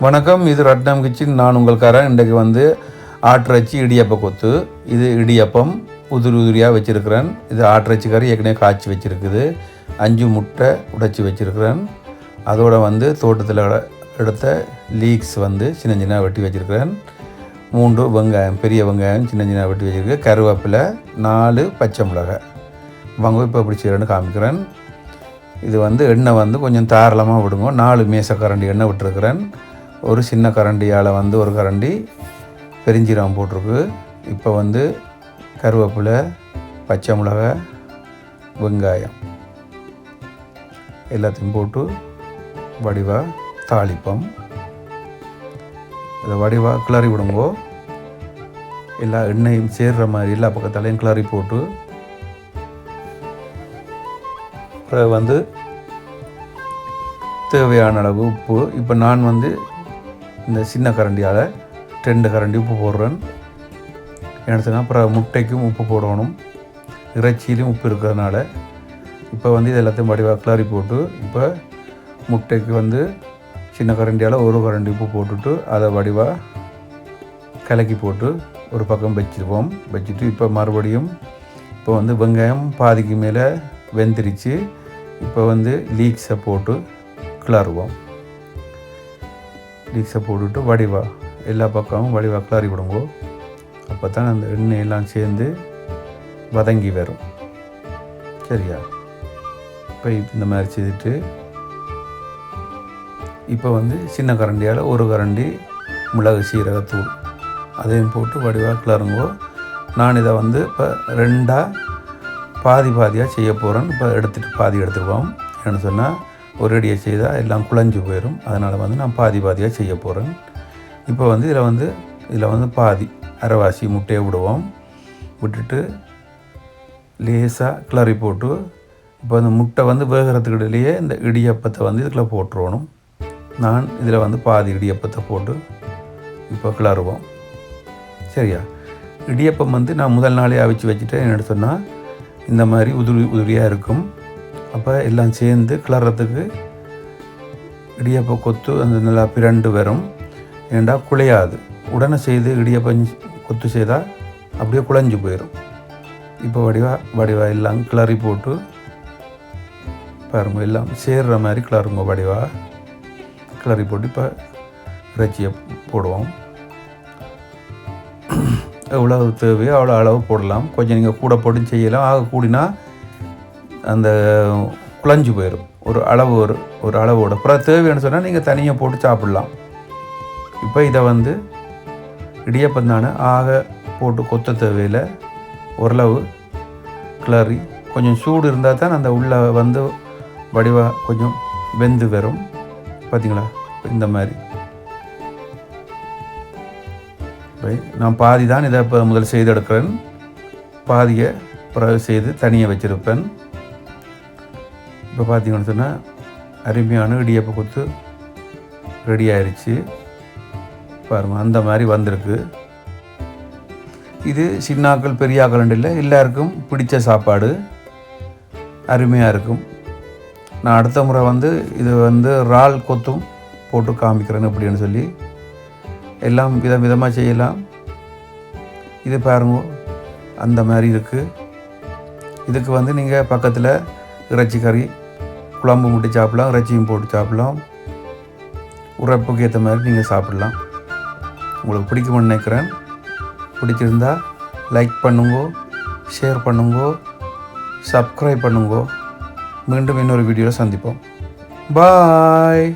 வணக்கம், இது ரட்னம் கிச்சன். நான் உங்களுக்காரன். இன்றைக்கு வந்து ஆட்டிறைச்சி இடியப்ப கொத்து. இது இடியப்பம் உதிரி உதிரியாக வச்சுருக்கிறேன். இது ஆட்டிறைச்சி கறி ஏற்கனவே காய்ச்சி வச்சுருக்குது. 5 முட்டை உடைச்சி வச்சுருக்கிறேன். அதோடு வந்து தோட்டத்தில் எடுத்த லீக்ஸ் வந்து சின்ன சின்ன வெட்டி வச்சுருக்கிறேன். 3 வெங்காயம், பெரிய வெங்காயம் சின்ன சின்ன வெட்டி வச்சுருக்கேன். கருவேப்பிலை, 4 பச்சை மிளகாய். வாங்க இப்போ எப்படி செய்கிறேன்னு காமிக்கிறேன். இது வந்து எண்ணெய் வந்து கொஞ்சம் தாராளமாக விடுங்க. 4 மேசக்கரண்டி எண்ணெய் விட்டுருக்கிறேன். ஒரு சின்ன கரண்டியால் வந்து ஒரு கரண்டி பெருஞ்சீரகம் போட்டிருக்கு. இப்போ வந்து கருவேப்பிலை, பச்சை மிளகாய், வெங்காயம் எல்லாத்தையும் போட்டு வடிவாக தாளிப்போம். இதை வடிவாக கிளறி விடுங்கோ. எல்லா எண்ணெயும் சேர்கிற மாதிரி எல்லா பக்கத்தாலையும் கிளறி போட்டு வந்து தேவையான அளவு உப்பு. இப்போ நான் வந்து இந்த சின்ன கரண்டியால் 2 கரண்டி உப்பு போடுறேன். எடுத்துனா அப்புறம் முட்டைக்கும் உப்பு போடணும், இறைச்சியிலையும் உப்பு இருக்கிறதுனால. இப்போ வந்து இது எல்லாத்தையும் வடிவாக கிளறி போட்டு இப்போ முட்டைக்கு வந்து சின்ன கரண்டியால் 1 கரண்டி உப்பு போட்டுட்டு அதை வடிவாக கலக்கி போட்டு ஒரு பக்கம் வச்சுருப்போம். வச்சுட்டு இப்போ மறுபடியும் இப்போ வந்து வெங்காயம் பாதிக்கு மேலே வெந்திரிச்சு. இப்போ வந்து லீக்ஸை போட்டு கிளறுவோம். லீக்ஸை போட்டுட்டு வடிவாக எல்லா பக்கமும் வடிவாக கிளறி விடுங்கோ. அப்போ தான் அந்த எண்ணெயெல்லாம் சேர்ந்து வதங்கி வரும். சரியா? இப்போ இந்த மாதிரி செய்துட்டு இப்போ வந்து சின்ன கரண்டியால் 1 கரண்டி மிளகு சீரகத்தூள் அதையும் போட்டு வடிவாக கிளறுங்கோ. நான் இதை வந்து இப்போ 2ஆக பாதியாக செய்ய போகிறேன். இப்போ பாதி எடுத்துருவோம். ஏன்னு சொன்னால் ஒரு அடியை செய்தால் எல்லாம் குழஞ்சு போயிடும். அதனால் வந்து நான் பாதியாக செய்ய போகிறேன். இப்போ வந்து இதில் வந்து பாதி அரைவாசி முட்டையை விடுவோம். விட்டுட்டு லேசாக கிளறி போட்டு இப்போ அந்த முட்டை வந்து வேகிறதுக்கு இடையிலேயே இந்த இடியப்பத்தை வந்து இதில் போட்டுருவணும். நான் இதில் வந்து பாதி இடியப்பத்தை போட்டு இப்போ கிளறுவோம். சரியா? இடியப்பம் வந்து நான் முதல் நாளே அவிச்சு வச்சுட்டேன். என்ன சொன்னால் இந்த மாதிரி உதிரியாக இருக்கும். அப்போ எல்லாம் சேர்ந்து கிளறத்துக்கு இடியப்ப கொத்து அந்த நல்லா பிரண்டு வரும். ஏண்டா குழையாது. உடனே செய்து இடியப்பம் கொத்து செய்தால் அப்படியே குழஞ்சி போயிடும். இப்போ வடிவா எல்லாம் கிளறி போட்டு பாருங்க, எல்லாம் சேர்கிற மாதிரி கிளறுங்க. வடிவாக கிளறி போட்டு இப்போ இறைச்சியை போடுவோம். எவ்வளவு தேவையோ அவ்வளோ அளவு போடலாம். கொஞ்சம் நீங்கள் கூட போட்டு செய்யலாம். ஆக கூடினா அந்த குழஞ்சு போயிடும். ஒரு அளவோட அப்புறம் தேவைன்னு சொன்னால் நீங்கள் தனியாக போட்டு சாப்பிட்லாம். இப்போ இதை வந்து இடியப்பம் தானே, ஆக போட்டு கொத்த தேவையில் ஓரளவு கிளறி கொஞ்சம் சூடு இருந்தால் தான் அந்த உள்ள வந்து வடிவாக கொஞ்சம் வெந்து வரும். பார்த்தீங்களா? இந்த மாதிரி நான் பாதி தான் இதை இப்போ முதல் செய்து எடுக்கிறேன். பாதியை பிறகு செய்து தனியாக வச்சுருப்பேன். இப்போ பார்த்தீங்கன்னு சொன்னால் அருமையான இடியப்ப கொத்து ரெடி ஆயிடுச்சு. பாருங்கள், அந்த மாதிரி வந்திருக்கு. இது சின்னாக்கள் பெரியாக்கள் இல்லை, எல்லாருக்கும் பிடிச்ச சாப்பாடு. அருமையாக இருக்கும். நான் அடுத்த முறை வந்து இது வந்து இறால் கொத்தும் போட்டு காமிக்கிறேன்னு அப்படின்னு சொல்லி எல்லாம் விதமாக செய்யலாம். இது பாருங்க, அந்த மாதிரி இருக்குது. இதுக்கு வந்து நீங்கள் பக்கத்தில் இறைச்சி கறி குழம்பு முட்டி சாப்பிட்லாம், இறைச்சியும் போட்டு சாப்பிட்லாம். உரைப்புக்கு ஏற்ற மாதிரி நீங்கள் சாப்பிட்லாம். உங்களுக்கு பிடிக்கும்னு நினைக்கிறேன். பிடிச்சிருந்தா லைக் பண்ணுங்கோ, ஷேர் பண்ணுங்கோ, சப்ஸ்கிரைப் பண்ணுங்கோ. மீண்டும் இன்னொரு வீடியோவில் சந்திப்போம். பாய்.